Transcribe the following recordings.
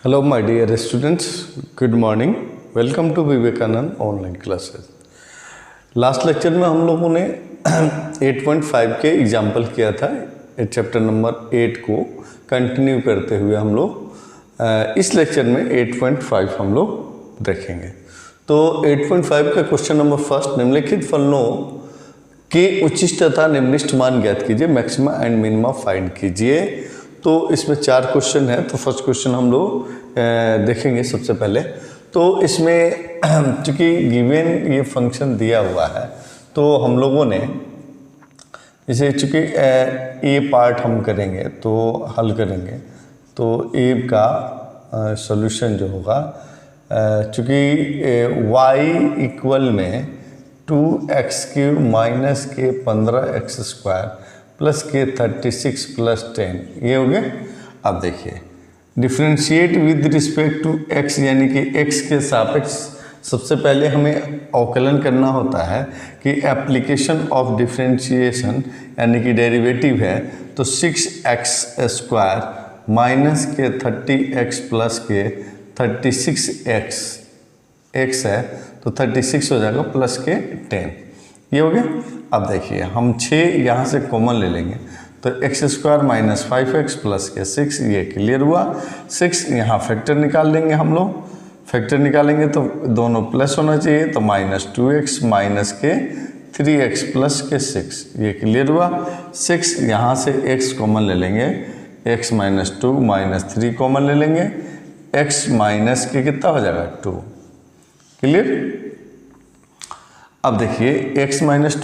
Hello my dear students, good morning. Welcome to Vivekananda online classes. Last lecture में हम लोगों ने 8.5 के एग्जाम्पल किया था। चैप्टर नंबर 8 को कंटिन्यू करते हुए हम लोग इस लेक्चर में 8.5 हम लोग देखेंगे। तो 8.5 का क्वेश्चन नंबर फर्स्ट, निम्नलिखित फलनों के उच्चिष्ट तथा निम्नलिखित मान ज्ञात कीजिए, मैक्सिमा एंड मिनिमा फाइंड कीजिए। तो इसमें 4 क्वेश्चन है। तो फर्स्ट क्वेश्चन हम लोग देखेंगे सबसे पहले। तो इसमें चूँकि गिवन ये फंक्शन दिया हुआ है तो हम लोगों ने इसे चूँकि ए पार्ट हम करेंगे तो हल करेंगे तो ए का सॉल्यूशन जो होगा, चूँकि y इक्वल में 2x³ माइनस के 15x² प्लस के 36 प्लस 10 ये हो गया। अब देखिए differentiate with respect to x, यानी कि x के सापेक्ष सबसे पहले हमें अवकलन करना होता है कि एप्लीकेशन ऑफ डिफ्रेंशिएशन यानी कि डेरिवेटिव है। तो 6x² माइनस के 30x प्लस के 36x x है तो 36 हो जाएगा प्लस के 10 ये हो गया। अब देखिए हम 6 यहाँ से कॉमन ले लेंगे तो x² माइनस 5x प्लस के 6 ये क्लियर हुआ। 6 यहाँ फैक्टर निकाल लेंगे हम लोग, फैक्टर निकालेंगे तो दोनों प्लस होना चाहिए तो माइनस 2x माइनस के 3x प्लस के 6 ये क्लियर हुआ। 6 यहाँ से x कॉमन ले लेंगे, x माइनस 2 माइनस 3 कॉमन ले लेंगे, x माइनस के कितना हो जाएगा 2 क्लियर। अब देखिए x माइनस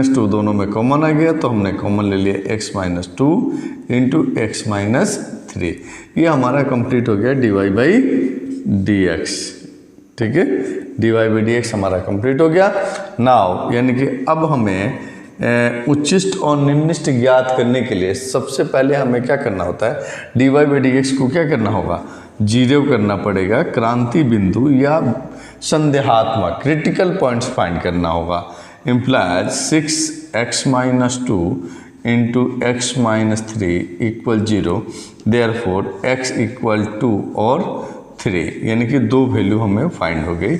2 दोनों में कॉमन आ गया तो हमने कॉमन ले लिया x minus 2 into x minus 3। ये हमारा कंप्लीट हो गया dy/dx। ठीक है, dy/dx हमारा कंप्लीट हो गया। नाउ यानी कि अब हमें उच्चिष्ट और निम्नलिखित ज्ञात करने के लिए सबसे पहले हमें क्या करना होता है, dy/dx को क्या करना होगा, 0 करना पड़ेगा। क्रांति बिंदु या संदेहात्मक क्रिटिकल पॉइंट्स फाइंड करना होगा। Implies 6x minus 2 into x minus 3 equal 0, therefore x equal 2 और 3, यानी कि 2 वैल्यू हमें फाइंड हो गई,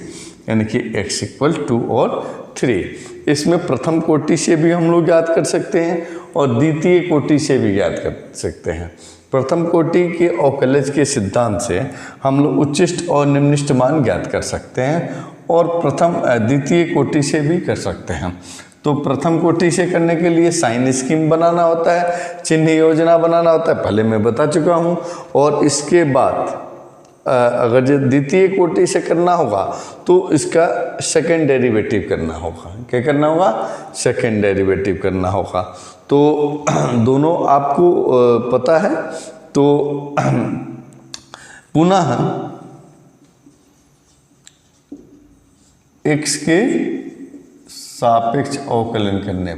यानी कि x इक्वल 2 और 3। इसमें प्रथम कोटि से भी हम लोग ज्ञात कर सकते हैं और द्वितीय कोटि से भी ज्ञात कर सकते हैं। प्रथम कोटि के अवकलज के सिद्धांत से हम लोग उच्चिष्ट और निम्नलिखित मान ज्ञात कर सकते हैं और द्वितीय कोटि से भी कर सकते हैं। तो प्रथम कोटि से करने के लिए साइन स्कीम बनाना होता है, चिन्ह योजना बनाना होता है, पहले मैं बता चुका हूँ। और इसके बाद अगर जो द्वितीय कोटि से करना होगा तो इसका सेकेंड डेरिवेटिव करना होगा। क्या करना होगा, सेकेंड डेरिवेटिव करना होगा। तो दोनों आपको पता है। तो पुनः x के सापेक्ष अवकलन करने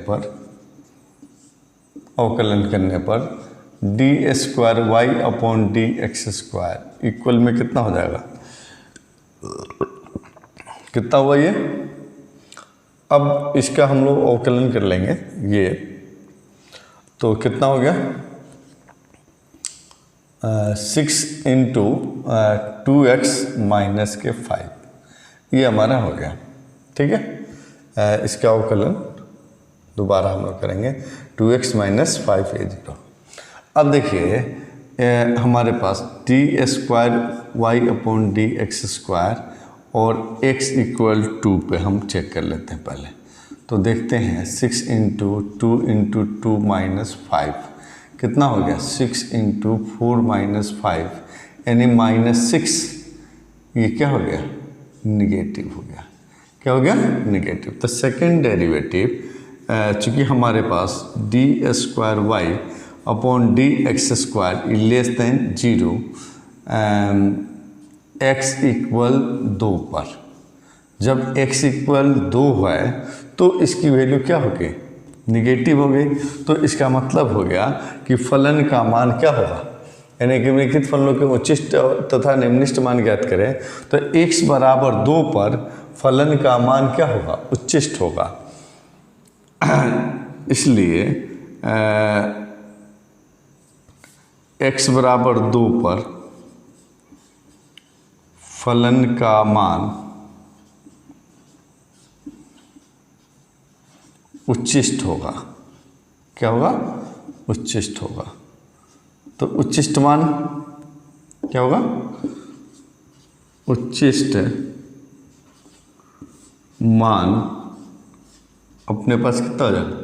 पर d²y/dx² इक्वल में कितना हो जाएगा, कितना हुआ ये। अब इसका हम लोग अवकलन कर लेंगे ये, तो कितना हो गया 6 इंटू 2x माइनस के 5 ये हमारा हो गया। ठीक है, इसका अवकलन दोबारा हम लोग करेंगे 2x माइनस 5 है 0। अब देखिए हमारे पास d²y/dx² और x इक्वल 2 पे हम चेक कर लेते हैं पहले। तो देखते हैं 6 इंटू 2 इंटू 2 माइनस 5 कितना हो गया, 6 इंटू 4 माइनस 5 यानी माइनस 6। ये क्या हो गया, निगेटिव हो गया। क्या हो गया, निगेटिव। तो सेकेंड डेरिवेटिव चूँकि हमारे पास d²y/dx² less than 0 x equal 2 पर, जब x इक्वल 2 है तो इसकी वैल्यू क्या हो गई, निगेटिव हो गई। तो इसका मतलब हो गया कि फलन का मान क्या होगा, यानी कि निम्नलिखित फलनों के उच्चिष्ट तथा निम्नलिखित मान ज्ञात करें तो x बराबर 2 पर फलन का मान क्या होगा, उच्चिष्ट होगा। इसलिए x बराबर 2 पर फलन का मान उच्चिष्ट होगा। क्या होगा? उच्चिष्ट होगा। तो उच्चिष्ट मान क्या होगा? उच्चिष्ट मान अपने पास कितना हो जाएगा?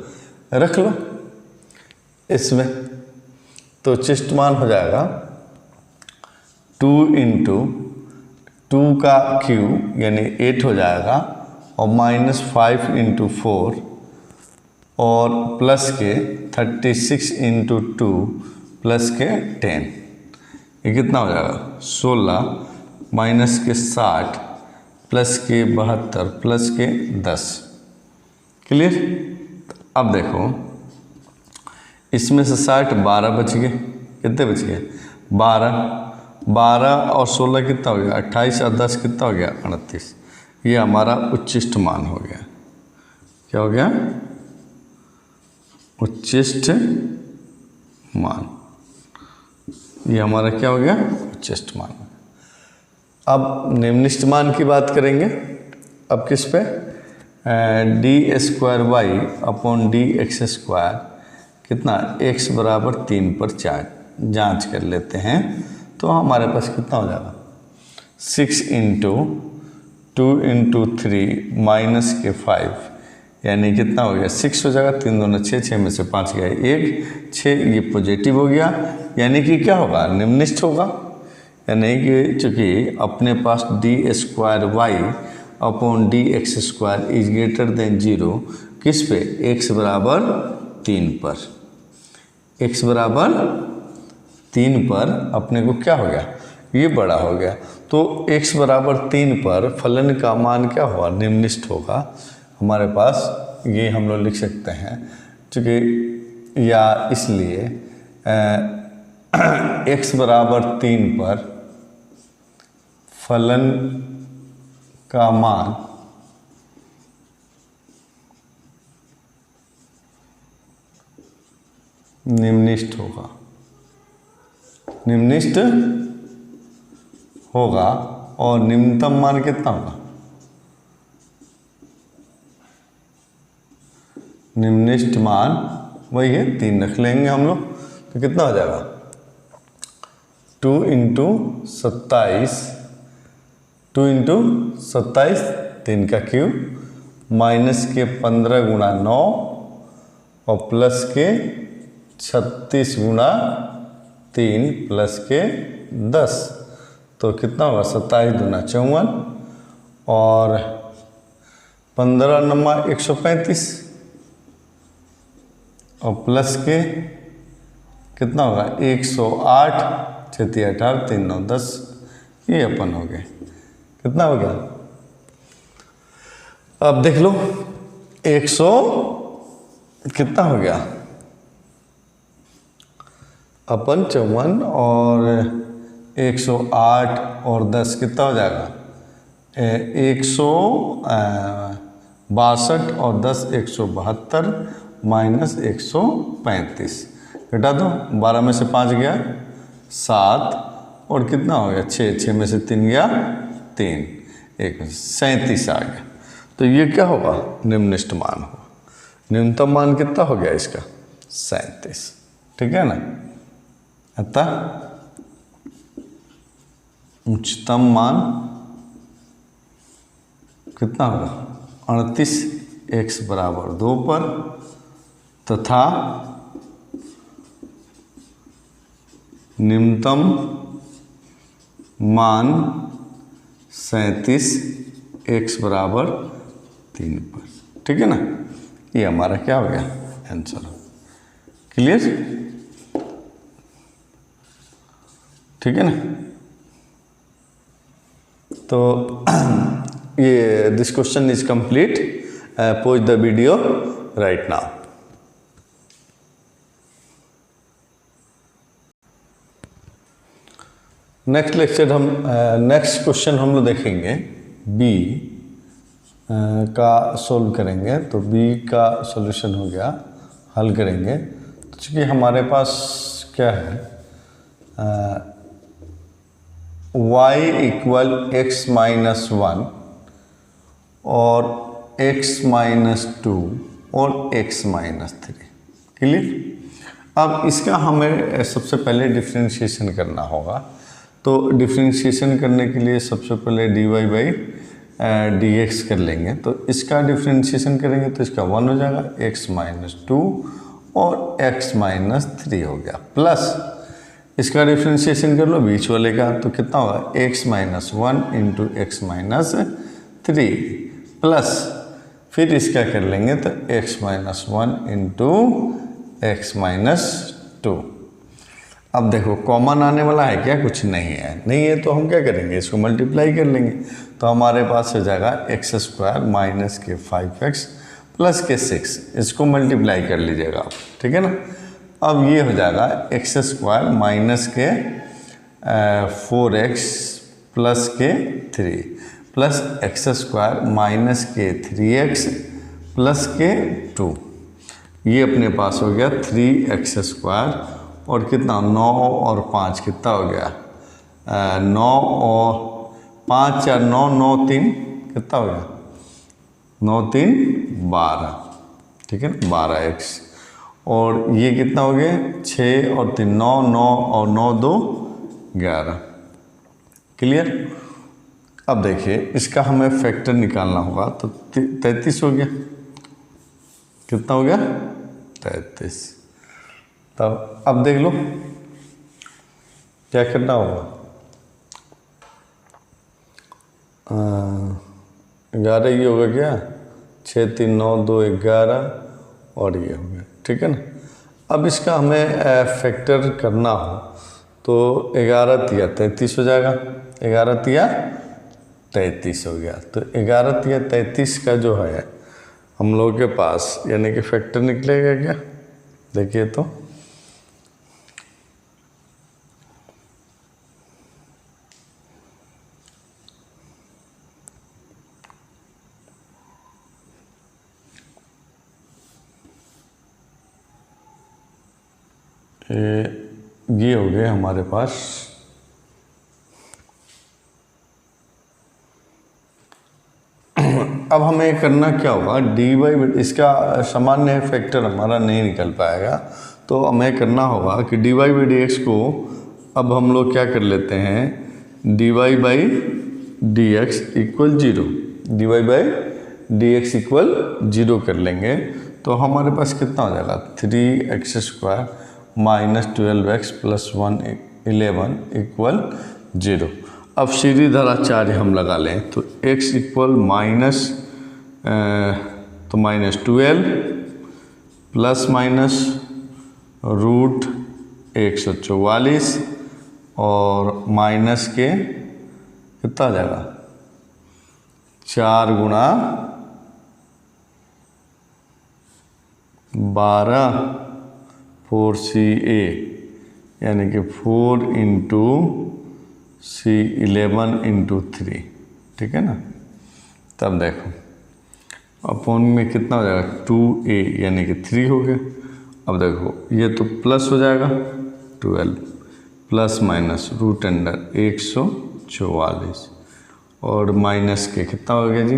रख लो इसमें। तो उच्चिष्ट मान हो जाएगा 2 इंटू 2 का क्यू यानी 8 हो जाएगा, और -5 इंटू 4 और प्लस के 36 इंटू 2 प्लस के 10, ये कितना हो जाएगा? 16 माइनस के 60 प्लस के 72 प्लस के 10। क्लियर? अब देखो इसमें से 60 12 बच गए। कितने बच गए? 12 और 16 कितना हो गया? 28 और 10 कितना हो गया? 38। ये हमारा उच्चिष्ट मान हो गया। क्या हो गया? उच्चिष्ट मान। ये हमारा क्या हो गया? उच्चिष्ट मान। अब निम्निष्ट मान की बात करेंगे। अब किस पे? d² अपॉन dx² कितना? x बराबर 3 पर जांच कर लेते हैं तो हमारे पास कितना हो जाएगा? 6 इंटू 2 इंटू 3 माइनस के 5 यानी कितना हो गया? 6 हो जाएगा। 3 दूना 6, 6 में से 5 गया 1, 6, ये पॉजिटिव हो गया। यानी कि क्या होगा? निम्निष्ठ होगा। यानी कि चूँकि अपने पास d² upon dx² is greater than 0 किस पे? x बराबर 3 पर। x बराबर 3 पर अपने को क्या हो गया? ये बड़ा हो गया। तो x बराबर 3 पर फलन का मान क्या होगा? निम्निष्ठ होगा। हमारे पास ये हम लोग लिख सकते हैं चूँकि या इसलिए x बराबर 3 पर फलन का मान निम्निष्ठ होगा। निम्निष्ठ होगा। और निम्नतम मान कितना होगा? निम्निष्ठ मान वही है, 3 रख लेंगे हम लोग। तो कितना हो जाएगा? 2 इंटू 27, 2 इंटू 27 3 का क्यूब माइनस के 15 गुणा 9 और प्लस के 36 गुणा 3 प्लस के 10। तो कितना होगा? 27 दूना 54 और 15 नमा 135 और प्लस के कितना होगा? 108, 6 18 3 9 10। ये अपन हो गए। कितना हो गया? अब देख लो 100 कितना हो गया? अपन 54 और 108 और 10 कितना हो जाएगा? 162 और 10 172 माइनस 135 घटा दो। 12 में से 5 गया 7 और कितना हो गया? 6, 6 में से 3 गया 3, 1 में से 37 आ गया। तो ये क्या होगा? निम्निष्ठ मान होगा। न्यूनतम मान कितना हो गया इसका? 37। ठीक है ना? अतः उच्चतम मान कितना होगा? 38 x बराबर 2 पर तथा निम्नतम मान 37 x बराबर 3 पर। ठीक है ना? ये हमारा क्या हो गया? आंसर। क्लियर? ठीक है ना? तो ये this question is complete. Pause the video right now. Next lecture हम नेक्स्ट क्वेश्चन हम लोग देखेंगे बी का सोल्व करेंगे। तो बी का सॉल्यूशन हो गया, हल करेंगे। तो चूँकि हमारे पास क्या है y इक्वल x माइनस 1 और x माइनस 2 और x माइनस 3। क्लियर। अब इसका हमें सबसे पहले डिफ्रेंशिएशन करना होगा। तो डिफ्रेंशिएशन करने के लिए सबसे पहले dy बाई dx कर लेंगे। तो इसका डिफ्रेंशिएशन करेंगे तो इसका 1 हो जाएगा, x माइनस 2 और x माइनस 3 हो गया, प्लस इसका डिफ्रेंशिएशन कर लो बीच वाले का, तो कितना होगा x minus 1 into x minus 3, plus फिर इसका कर लेंगे तो x minus 1 into x minus 2। अब देखो कॉमन आने वाला है क्या? कुछ नहीं है, नहीं है तो हम क्या करेंगे, इसको मल्टीप्लाई कर लेंगे। तो हमारे पास हो जाएगा एक्स स्क्वायर माइनस के 5x प्लस के 6, इसको मल्टीप्लाई कर लीजिएगा आप, ठीक है ना। अब ये हो जाएगा एक्स स्क्वायर माइनस के 4x प्लस के 3 प्लस एक्स स्क्वायर माइनस के 3x प्लस के 2। ये अपने पास हो गया 3x स्क्वायर और कितना 9 और 5 कितना हो गया 9 और 5 4 9 9 3 कितना हो गया 9 3 12, ठीक है ना, 12x। और ये कितना हो गया 6 और 3 9 9 और 9 2 11। क्लियर। अब देखिए इसका हमें फैक्टर निकालना होगा, तो 33 हो गया, कितना हो गया 33। तब अब देख लो क्या करना होगा, 11 ये होगा क्या, 6 3 9 2 11 और ये हो गया, ठीक है ना। अब इसका हमें फैक्टर करना हो तो 11 तिया 33 हो जाएगा, 11 तिया 33 हो गया। तो 11 तिया 33 का जो है हम लोगों के पास यानी कि फैक्टर निकलेगा क्या, देखिए तो ये हो गए हमारे पास अब हमें करना क्या होगा, डी बाई, इसका सामान्य फैक्टर हमारा नहीं निकल पाएगा, तो हमें करना होगा कि D Y by D X को अब हम लोग क्या कर लेते हैं, D Y by D X equal 0, D Y by D X equal 0 कर लेंगे। तो हमारे पास कितना हो जाएगा 3x square minus 12x plus 1 11 equal 0। अब सीधी धारा 4 हम लगा लें तो x इक्वल माइनस तो माइनस 12 प्लस माइनस रूट 144 और माइनस के कितना आ जाएगा 4 गुणा 12 4ca यानी कि 4 इंटू C11 इंटू 3, ठीक है ना। तब देखो अपॉन में कितना हो जाएगा 2a यानी कि 3 हो गया। अब देखो ये तो प्लस हो जाएगा 12 प्लस माइनस रूट अंडर 144 और माइनस के कितना हो गया जी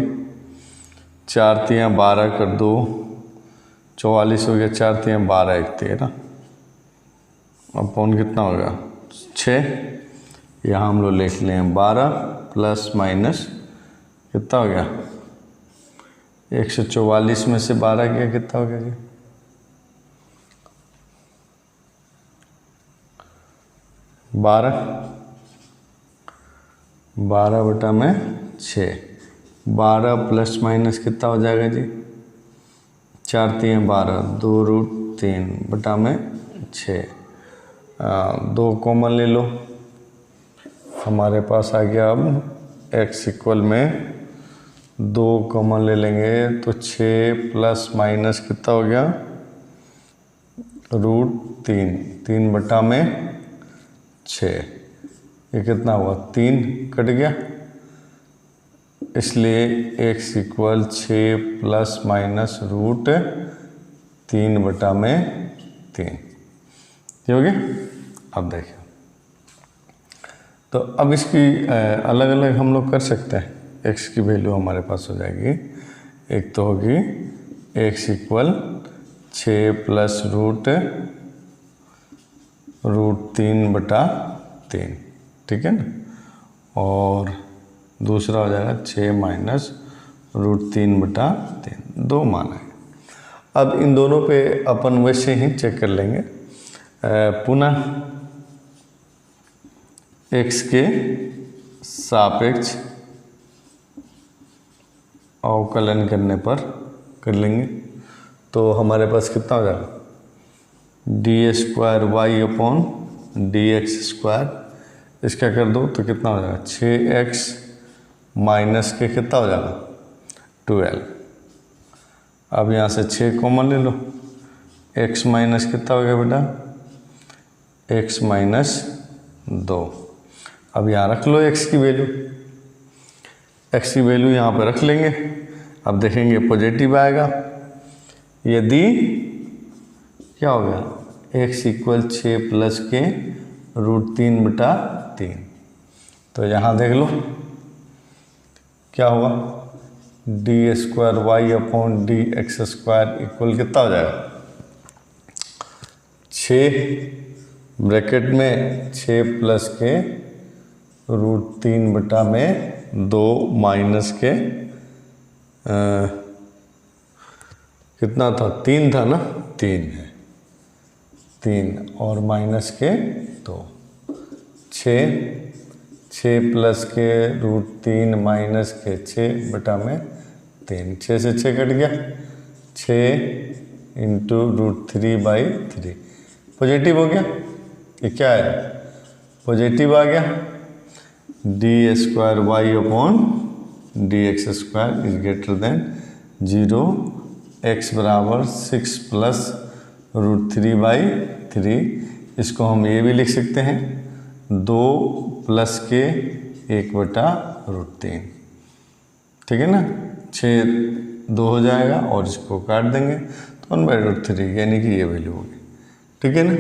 4 तिया 12 कर दो 44 हो गया, 4 तिया 12 1 13 अपॉन कितना होगा 6, यहाँ हम लोग लिख लें 12 प्लस माइनस कितना हो गया 144 में से 12 गया कितना हो गया जी 12 बटा में 6, 12 प्लस माइनस कितना हो जाएगा जी 4 तिया 12 2 रूट 3 बटा में 6, 2 कॉमन ले लो, हमारे पास आ गया अब x इक्वल में 2 कॉमन ले लेंगे तो 6 प्लस माइनस कितना हो गया रूट 3 बटा में 6, ये कितना हुआ 3 कट गया, इसलिए x equal 6 plus minus root 3 बटा में 3, ये हो गया। अब देखिए तो अब इसकी अलग अलग हम लोग कर सकते हैं। x की वैल्यू हमारे पास हो जाएगी, एक तो होगी x इक्वल 6 प्लस √3/3, ठीक है ना, और दूसरा हो जाएगा 6 माइनस √3/3, 2 मान है। अब इन दोनों पे अपन वैसे ही चेक कर लेंगे। पुनः x के सापेक्ष अवकलन करने पर कर लेंगे तो हमारे पास कितना हो जाएगा, d² y/dx²। इसका कर दो तो कितना हो जाएगा, 6x माइनस के कितना हो जाएगा, 12। अब यहाँ से 6 कॉमन ले लो, x माइनस कितना हो गया बेटा, x माइनस 2। अब यहाँ रख लो x की वैल्यू, x की वैल्यू यहाँ पर रख लेंगे। अब देखेंगे पॉजिटिव आएगा, यदि क्या हो गया, x इक्वल 6 प्लस के √3/3, तो यहाँ देख लो क्या होगा, d² y/dx² इक्वल कितना हो जाएगा, 6 ब्रैकेट में 6 प्लस के √3/2 माइनस के कितना था, 3 था ना, 3 है, 3 और माइनस के 2, 6 प्लस के √3 माइनस के 6/3, 6 से 6 कट गया, 6 इंटू √3/3 पॉजिटिव हो गया। ये क्या है, पॉजिटिव आ गया। d² y/dx² is greater than 0, x बराबर 6 प्लस √3/3। इसको हम ये भी लिख सकते हैं 2 प्लस के 1/√3, ठीक है ना, 6 2 हो जाएगा और इसको काट देंगे तो 1/√3 यानी कि ये वैल्यू होगी, ठीक है ना।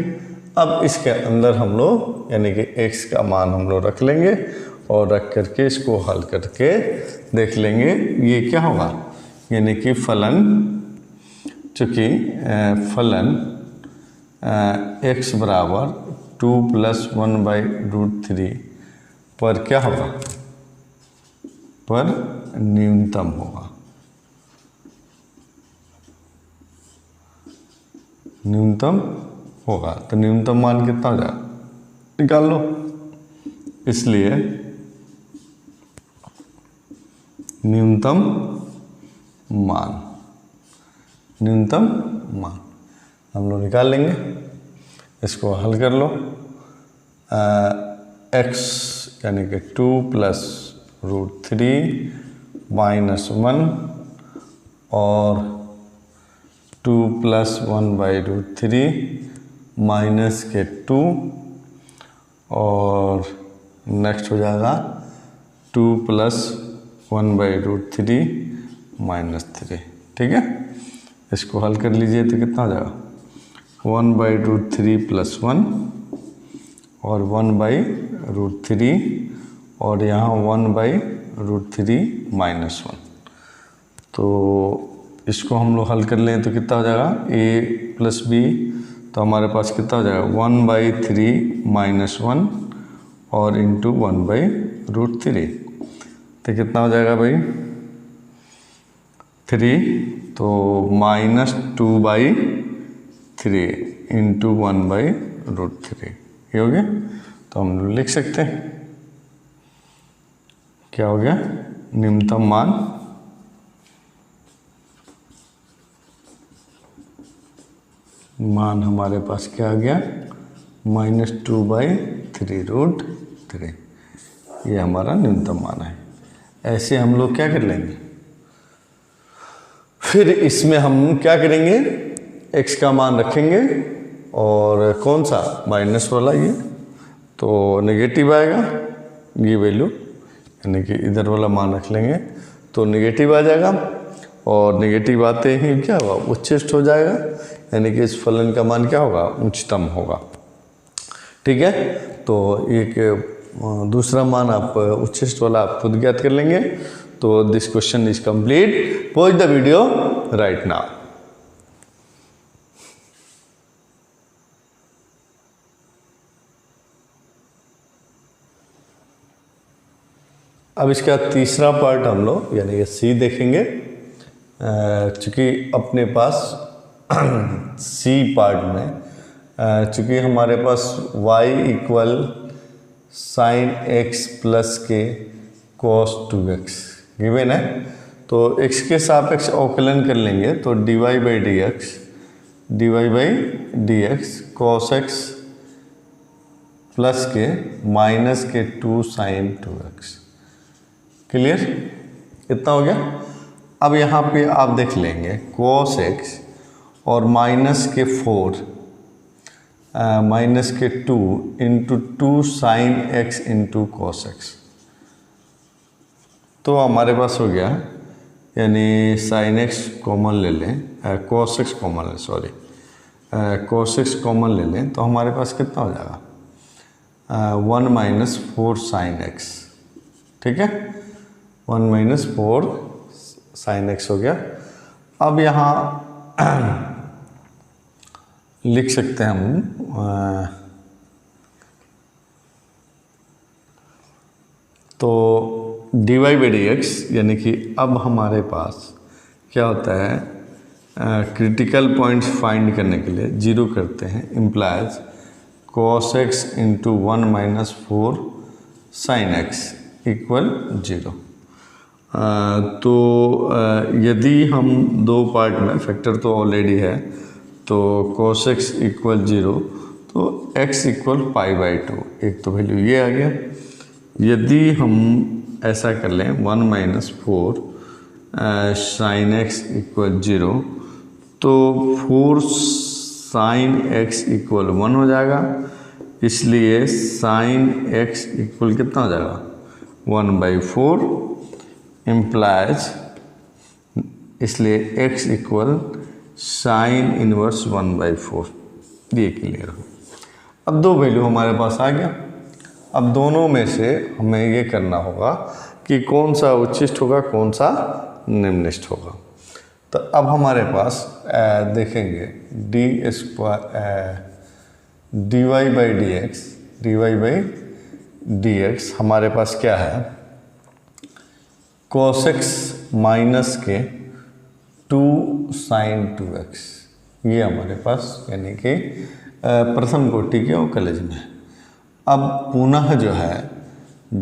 अब इसके अंदर हम लोग यानी कि x का मान हम लोग रख लेंगे और रख करके इसको हल करके देख लेंगे ये क्या होगा, यानी कि फलन, चूँकि फलन x बराबर 2 + 1/√3 पर क्या होगा, पर न्यूनतम होगा, न्यूनतम होगा। तो न्यूनतम मान कितना हो जाएगा, निकाल लो। इसलिए न्यूनतम मान हम लोग निकाल लेंगे, इसको हल कर लो। x यानी कि 2 + √3 - 1 और 2 + 1/√3 माइनस के 2 और नेक्स्ट हो जाएगा 2 + 1/√3 -3, ठीक है। इसको हल कर लीजिए तो कितना हो जाएगा, 1/√3 + 1 और 1/√3 और यहाँ 1/√3 -1। तो इसको हम लोग हल कर लें तो कितना हो जाएगा, a + b, तो हमारे पास कितना हो जाएगा 1/3 - 1 और इंटू 1/√3, तो कितना हो जाएगा भाई 3, तो -2/3 इंटू 1/√3 ये हो गया। तो हम लिख सकते हैं क्या हो गया, न्यूनतम मान हमारे पास क्या आ गया, -2/3√3, ये हमारा न्यूनतम मान है। ऐसे हम लोग क्या कर लेंगे, फिर इसमें हम क्या करेंगे, x का मान रखेंगे और कौन सा माइनस वाला, ये तो नेगेटिव आएगा ये वैल्यू, यानी कि इधर वाला मान रख लेंगे तो नेगेटिव आ जाएगा और नेगेटिव आते ही क्या होगा, उच्चतम हो जाएगा, यानी कि इस फलन का मान क्या होगा, उच्चतम होगा, ठीक है। तो एक दूसरा मान आप उच्छिष्ट वाला आप खुद ज्ञात कर लेंगे। तो this question is complete. Pause the video right now. अब इसका तीसरा पार्ट हम लोग यानी कि सी देखेंगे। चूँकि अपने पास सी पार्ट में चूँकि हमारे पास y equal sine x plus के कॉस 2x गिवन है, तो x के सापेक्ष अवकलन कर लेंगे तो dy by D x cos x plus के माइनस के 2 साइन 2x। क्लियर, इतना हो गया। अब यहाँ पे आप देख लेंगे cos x और माइनस के 4 माइनस के 2 into 2 sine x into cos X. तो हमारे पास हो गया, यानी साइन x कॉमन ले लें, cos x कॉमन ले, सॉरी cos x कॉमन ले लें तो हमारे पास कितना हो जाएगा 1 माइनस 4 साइन x। ठीक है, 1 माइनस 4 साइन एक्स हो गया। अब यहाँ लिख सकते हैं हम तो dy बाई डी एक्स, यानी कि अब हमारे पास क्या होता है, क्रिटिकल पॉइंट्स फाइंड करने के लिए जीरो करते हैं, implies cos x into 1 minus 4 sine x equal 0। तो यदि हम दो पार्ट में, फैक्टर तो ऑलरेडी है, तो cos x इक्वल 0 तो x इक्वल पाई बाई 2, एक तो वैल्यू ये आ गया। यदि हम ऐसा कर लें 1 माइनस 4 साइन x इक्वल 0 तो 4 साइन x इक्वल 1 हो जाएगा, इसलिए साइन x इक्वल कितना हो जाएगा 1/4 इम्प्लाइज, इसलिए x इक्वल साइन इनवर्स 1/4। ये क्लियर हो। अब दो वैल्यू हमारे पास आ गया। अब दोनों में से हमें ये करना होगा कि कौन सा उच्छिष्ट होगा, कौन सा निम्निष्ठ होगा। तो अब हमारे पास देखेंगे dy बाई डी एक्स हमारे पास क्या है, cos x माइनस के 2 साइन 2x। ये हमारे पास यानी कि प्रथम कोटि के अवकलज में। अब पुनः जो है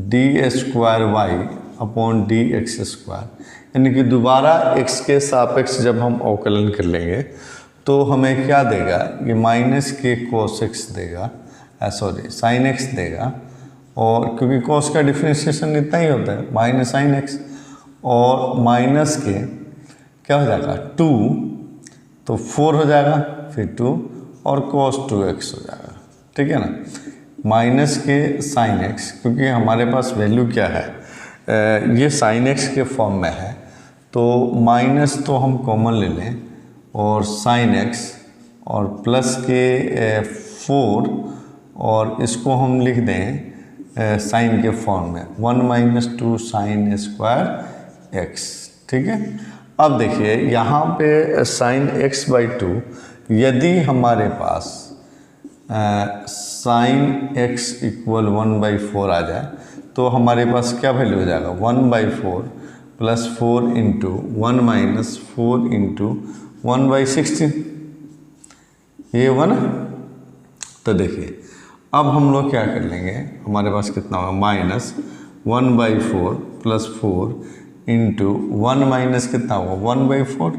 D square Y upon D X square, यानी कि दोबारा x के सापेक्ष जब हम अवकलन कर लेंगे तो हमें क्या देगा, ये माइनस के cos x देगा, सॉरी साइन x देगा, और क्योंकि cos का डिफरेंशिएशन इतना ही होता है माइनस साइन x, और माइनस के क्या हो जाएगा 2 तो 4 हो जाएगा, फिर 2 और cos 2x हो जाएगा। ठीक है ना, माइनस के साइन x, क्योंकि हमारे पास वैल्यू क्या है, ये साइन x के फॉर्म में है, तो माइनस तो हम कॉमन ले लें और साइन x और प्लस के 4 और इसको हम लिख दें साइन के फॉर्म में 1 माइनस 2 साइन स्क्वायर x। ठीक है, अब देखिए यहाँ पे साइन x बाई 2, यदि हमारे पास साइन x इक्वल 1/4 आ जाए तो हमारे पास क्या वैल्यू हो जाएगा 1/4 प्लस 4 इंटू 1 माइनस 4 इंटू 1/16, ये हुआ ना। तो देखिए अब हम लोग क्या कर लेंगे, हमारे पास कितना होगा माइनस 1/4 प्लस 4 इंटू 1 माइनस कितना होगा 1/4,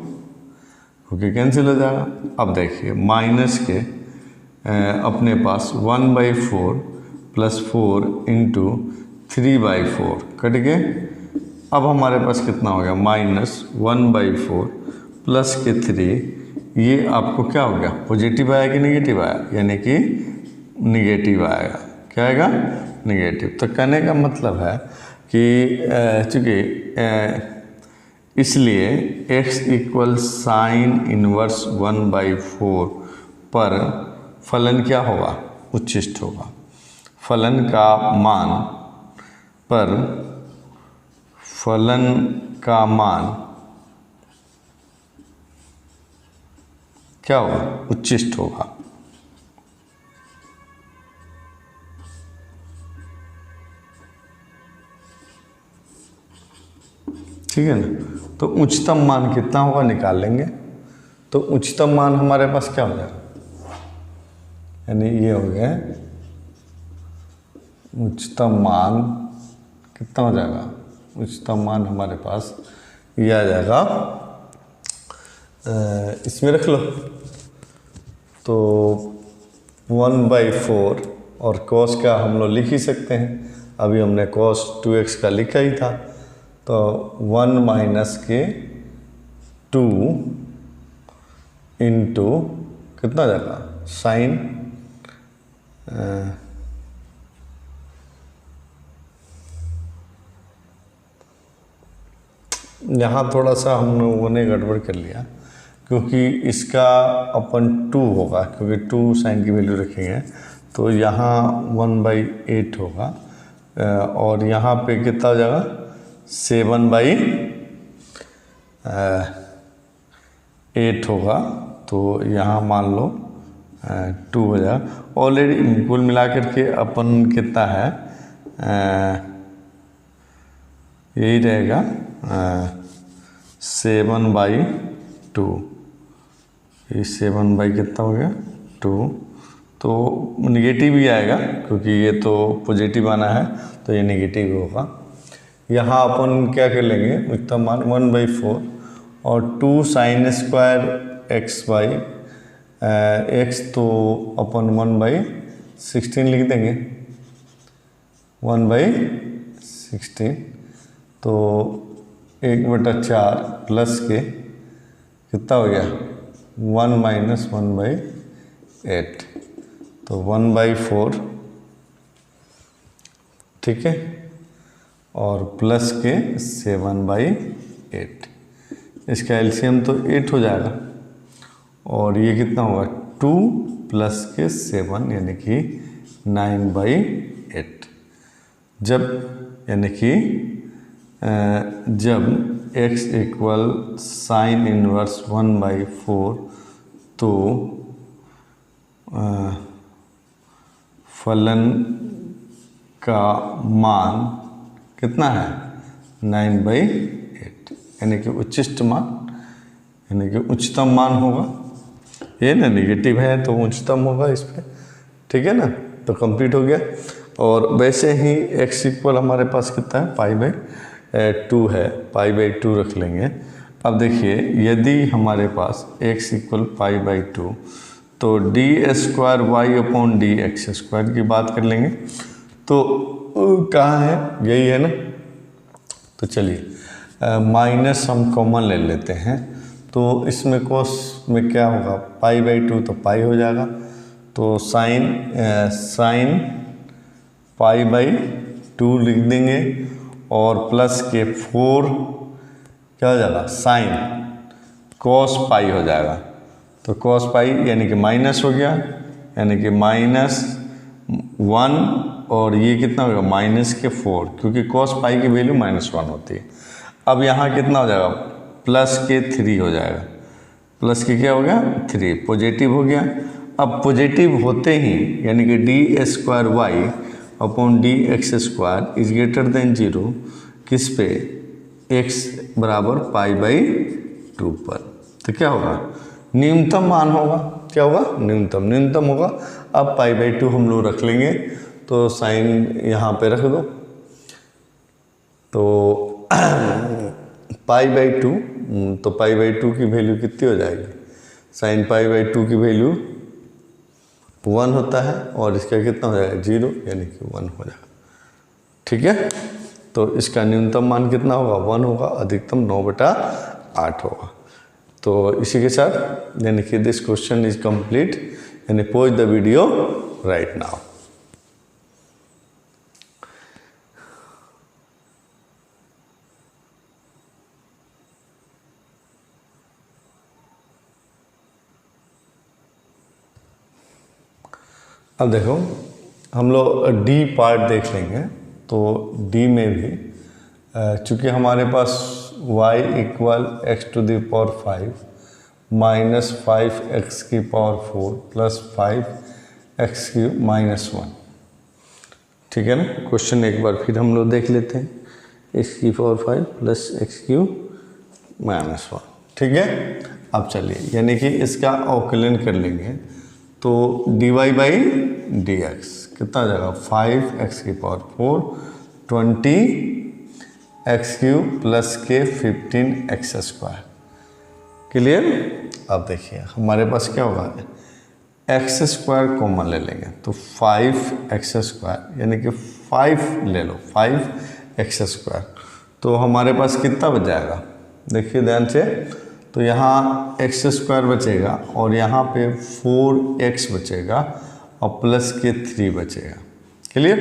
क्योंकि कैंसिल हो जाएगा। अब देखिए माइनस के अपने पास 1/4 प्लस 4 इंटू 3/4 कट गए। अब हमारे पास कितना हो गया माइनस 1/4 प्लस के 3, ये आपको क्या हो गया पॉजिटिव आया कि निगेटिव आया, यानी कि निगेटिव आएगा। क्या आएगा निगेटिव। तो कहने का मतलब है कि चूँकि इसलिए x इक्वल साइन इनवर्स 1/4 पर फलन क्या होगा उच्छिष्ट होगा। फलन का मान पर फलन का मान क्या होगा, उच्चिष्ट होगा। ठीक है ना। तो उच्चतम मान कितना होगा निकाल लेंगे। तो उच्चतम मान हमारे पास क्या हो जाएगा, यानी ये हो गया उच्चतम मान कितना हो जाएगा, उच्चतम मान हमारे पास ये आ जाएगा, इसमें रख लो तो 1/4 और cos का हम लोग लिख ही सकते हैं, अभी हमने cos 2x का लिखा ही था। तो 1 माइनस के 2 इंटू कितना जाएगा साइन यहाँ थोड़ा सा हम लोगों ने गड़बड़ कर लिया, क्योंकि इसका अपन 2 होगा, क्योंकि 2 साइन की वैल्यू रखेंगे तो यहाँ 1/8 होगा, और यहाँ पे कितना हो जाएगा 7/8 होगा। तो यहाँ मान लो 2 हो जाएगा। ऑलरेडी कुल मिला करके अपन कितना है, यही रहेगा 7/2, ये 7 कितना हो गया 2, तो निगेटिव ही आएगा क्योंकि ये तो पॉजिटिव आना है, तो ये निगेटिव होगा। यहाँ अपन क्या कर लेंगे, उच्चतम मान 1/4 और 2 sin स्क्वायर x, तो अपन 1/16 लिख देंगे, 1/16। तो 1/4 प्लस के कितना हो गया 1 माइनस 1/8, तो 1/4, ठीक है, और प्लस के 7/8, इसका एलसीएम तो 8 हो जाएगा, और ये कितना होगा 2 प्लस के 7 यानी कि 9/8। जब यानी कि जब x इक्वल साइन इनवर्स 1/4, तो फलन का मान कितना है 9/8, यानी कि उच्चिष्ट मान, यानी कि उच्चतम मान होगा। ये ना निगेटिव है तो उच्चतम होगा इस पर, ठीक है ना। तो कंप्लीट हो गया। और वैसे ही x इक्वल हमारे पास कितना है π/2 है, π/2 रख लेंगे। अब देखिए यदि हमारे पास x इक्वल π/2, तो d²y/dx² की बात कर लेंगे, तो कहाँ है, यही है ना। तो चलिए माइनस हम कॉमन ले लेते हैं, तो इसमें कोस में क्या होगा π/2, तो पाई हो जाएगा, तो साइन π/2 लिख देंगे, और प्लस के 4 क्या हो जाएगा साइन cos पाई हो जाएगा। तो cos पाई यानी कि माइनस हो गया, यानी कि -1, और ये कितना होगा -4, क्योंकि cos पाई की वैल्यू -1 होती है। अब यहाँ कितना हो जाएगा प्लस के 3 हो जाएगा, प्लस के क्या हो गया 3, पॉजिटिव हो गया। अब पॉजिटिव होते ही यानी कि d²y/dx² इज ग्रेटर देन 0 किस पे, x बराबर π/2 पर। तो क्या होगा न्यूनतम मान होगा, क्या होगा न्यूनतम होगा। अब π/2 हम लोग रख लेंगे, तो साइन यहाँ पे रख दो, तो π/2, तो π/2 की वैल्यू कितनी हो जाएगी, साइन π/2 की वैल्यू 1 होता है, और इसका कितना हो जाएगा 0, यानी कि 1 हो जाएगा, ठीक है। तो इसका न्यूनतम मान कितना होगा 1 होगा, अधिकतम 9/8 होगा। तो इसी के साथ यानी कि दिस क्वेश्चन इज कंप्लीट, यानी pause the video right now. अब देखो हम लोग डी पार्ट देख लेंगे। तो डी में भी चूँकि हमारे पास y equal X to the power 5 minus 5x की पावर 4 प्लस 5x की माइनस 1, ठीक है ना। क्वेश्चन एक बार फिर हम लोग देख लेते हैं, x की पावर 5 प्लस x की माइनस 1, ठीक है। अब चलिए यानी कि इसका अवकलन कर लेंगे तो dy बाई डी एक्स कितना आ जाएगा 5x की पावर 4 20x क्यूब प्लस के 15x स्क्वायर। क्लियर। अब देखिए हमारे पास क्या होगा, एक्स स्क्वायर कॉमन ले लेंगे तो 5x स्क्वायर यानी कि 5 ले लो 5x स्क्वायर, तो हमारे पास कितना बच जाएगा, देखिए ध्यान से। तो यहाँ एक्स स्क्वायर बचेगा और यहाँ पे 4x बचेगा और प्लस के 3 बचेगा। क्लियर।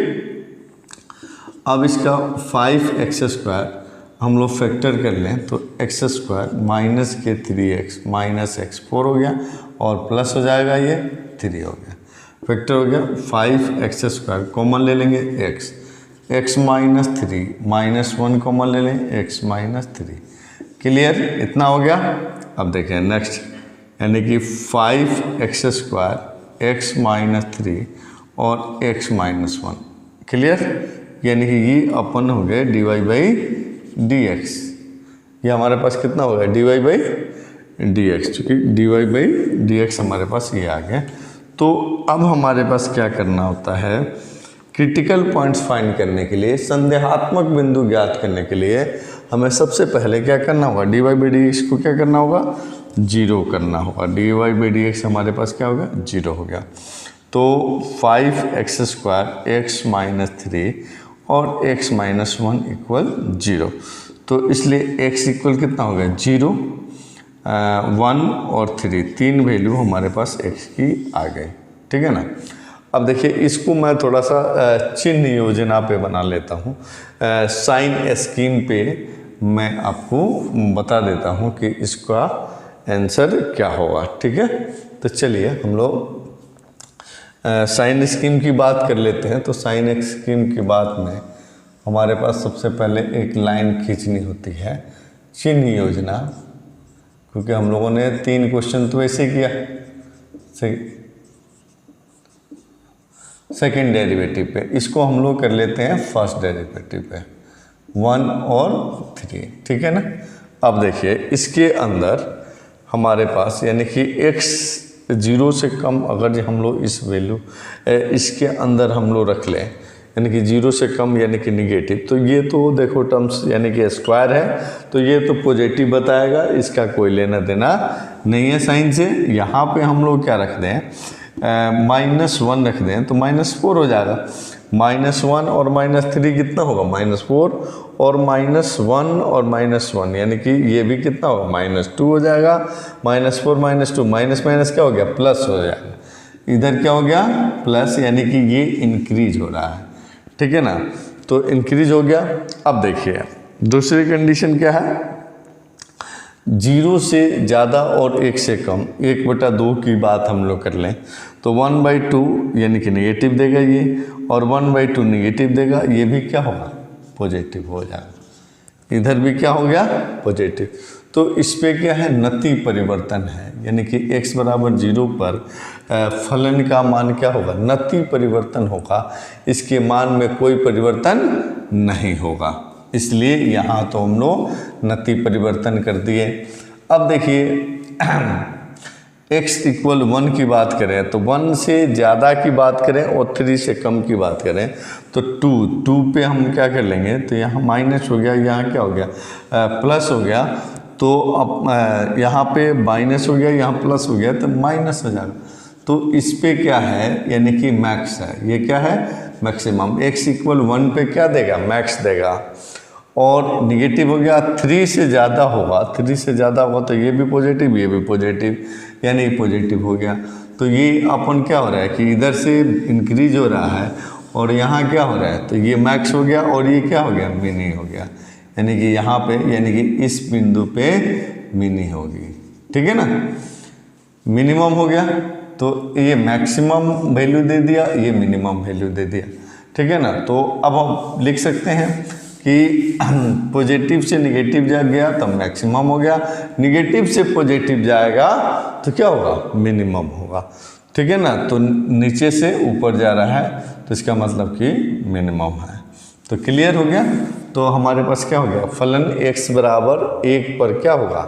अब इसका 5x स्क्वायर हम लोग फैक्टर कर लें तो एक्स स्क्वायर माइनस के 3x माइनस x 4 हो गया और प्लस हो जाएगा ये 3 हो गया, फैक्टर हो गया। 5x स्क्वायर कॉमन ले लेंगे x माइनस 3 माइनस 1 कॉमन ले लें x माइनस 3। क्लियर, इतना हो गया। अब देखें नेक्स्ट यानी कि 5x स्क्वायर x माइनस 3 और x माइनस 1। क्लियर, यानी कि ये अपन हो गए dy बाई डी एक्स। ये हमारे पास कितना होगा dy बाई डी एक्स, चूँकि dy बाई डी एक्स हमारे पास ये आ गया। तो अब हमारे पास क्या करना होता है, क्रिटिकल पॉइंट्स फाइंड करने के लिए, संदेहात्मक बिंदु ज्ञात करने के लिए हमें सबसे पहले क्या करना होगा, dy बाई डी एक्स को क्या करना होगा, 0 करना होगा। dy बाई डी एक्स हमारे पास क्या हो गया, 0 हो गया। तो 5x स्क्वायर x माइनस 3 और x माइनस 1 इक्वल 0। तो इसलिए x इक्वल कितना हो गया 0, 1 और 3, 3 वैल्यू हमारे पास x की आ गई, ठीक है ना। अब देखिए इसको मैं थोड़ा सा चिन्ह योजना पे बना लेता हूँ, साइन स्कीम पे मैं आपको बता देता हूँ कि इसका आंसर क्या होगा, ठीक है। तो चलिए हम लोग साइन स्कीम की बात कर लेते हैं। तो साइन स्कीम की बात में हमारे पास सबसे पहले एक लाइन खींचनी होती है, चिन्ह योजना, क्योंकि हम लोगों ने 3 क्वेश्चन तो ऐसे किया, सेकेंड डेरिवेटिव पे, इसको हम लोग कर लेते हैं फर्स्ट डेरिवेटिव पे 1 और 3, ठीक है ना। अब देखिए इसके अंदर हमारे पास यानी कि x 0 से कम अगर हम लोग इस वैल्यू इसके अंदर हम लोग रख लें, यानी कि 0 से कम यानी कि निगेटिव, तो ये तो देखो टर्म्स यानी कि स्क्वायर है तो ये तो पॉजिटिव बताएगा, इसका कोई लेना देना नहीं है साइन से। यहाँ पे हम लोग क्या रख दें, -1 रख दें तो -4 हो जाएगा। -1 और -3 कितना होगा, -4 और -1 और -1 यानी कि ये भी कितना होगा, -2 हो जाएगा। -4 -2 माइनस माइनस क्या हो गया, प्लस हो जाएगा। इधर क्या हो गया, प्लस, यानी कि ये इंक्रीज हो रहा है, ठीक है ना। तो इंक्रीज हो गया। अब देखिए दूसरी कंडीशन क्या है, 0 से ज़्यादा और 1 से कम, 1/2 की बात हम लोग कर लें तो 1/2 यानी कि नेगेटिव देगा ये, और 1/2 नेगेटिव देगा, ये भी क्या होगा, पॉजिटिव हो जाएगा। इधर भी क्या हो गया, पॉजिटिव। तो इस पे क्या है, नति परिवर्तन है, यानी कि x बराबर 0 पर फलन का मान क्या होगा, नति परिवर्तन होगा, इसके मान में कोई परिवर्तन नहीं होगा, इसलिए यहाँ तो हम लोग नति परिवर्तन कर दिए। अब देखिए x इक्वल 1 की बात करें तो 1 से ज़्यादा की बात करें और 3 से कम की बात करें तो 2 पे हम क्या कर लेंगे, तो यहाँ माइनस हो गया, यहाँ क्या हो गया, प्लस हो गया। तो अब यहाँ पे माइनस हो गया, यहाँ प्लस हो गया, तो माइनस हो जाएगा। तो इस पे क्या है, यानी कि मैक्स है, ये क्या है, मैक्सिमम। x इक्वल 1 पे क्या देगा, मैक्स देगा। और निगेटिव हो गया, 3 से ज़्यादा होगा, 3 से ज़्यादा होगा तो ये भी पॉजिटिव, ये भी पॉजिटिव, यानी पॉजिटिव हो गया। तो ये अपन क्या हो रहा है कि इधर से इंक्रीज हो रहा है और यहाँ क्या हो रहा है, तो ये मैक्स हो गया और ये क्या हो गया, मिनी हो गया, यानी कि यहाँ पे, यानी कि इस बिंदु पे मिनी होगी, ठीक है ना, मिनिमम हो गया। तो ये मैक्सिमम वैल्यू दे दिया, ये मिनिमम वैल्यू दे दिया, ठीक है ना। तो अब हम लिख सकते हैं कि पॉजिटिव से निगेटिव जा गया तब मैक्सिमम हो गया, निगेटिव से पॉजिटिव जाएगा तो क्या होगा, मिनिमम होगा, ठीक है ना। तो नीचे से ऊपर जा रहा है तो इसका मतलब कि मिनिमम है। तो क्लियर हो गया। तो हमारे पास क्या हो गया, फलन x बराबर 1 पर क्या होगा,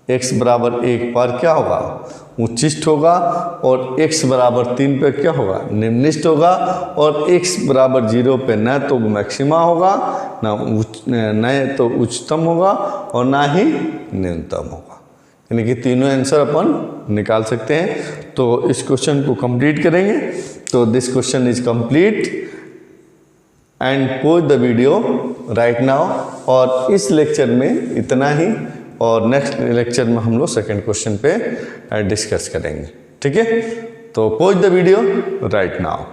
x बराबर 1 पर क्या होगा, उच्चिष्ट होगा, और x बराबर 3 पे क्या होगा, निम्निष्ट होगा, और x बराबर 0 पे न तो मैक्सिमा होगा, न तो उच्चतम होगा, और ना ही न्यूनतम होगा। यानी कि तीनों आंसर अपन निकाल सकते हैं। तो इस क्वेश्चन को कंप्लीट करेंगे। तो this question is complete and pause the video right now. और इस लेक्चर में इतना ही, और नेक्स्ट लेक्चर में हम लोग सेकंड क्वेश्चन पे डिस्कस करेंगे, ठीक है। तो pause the video right now.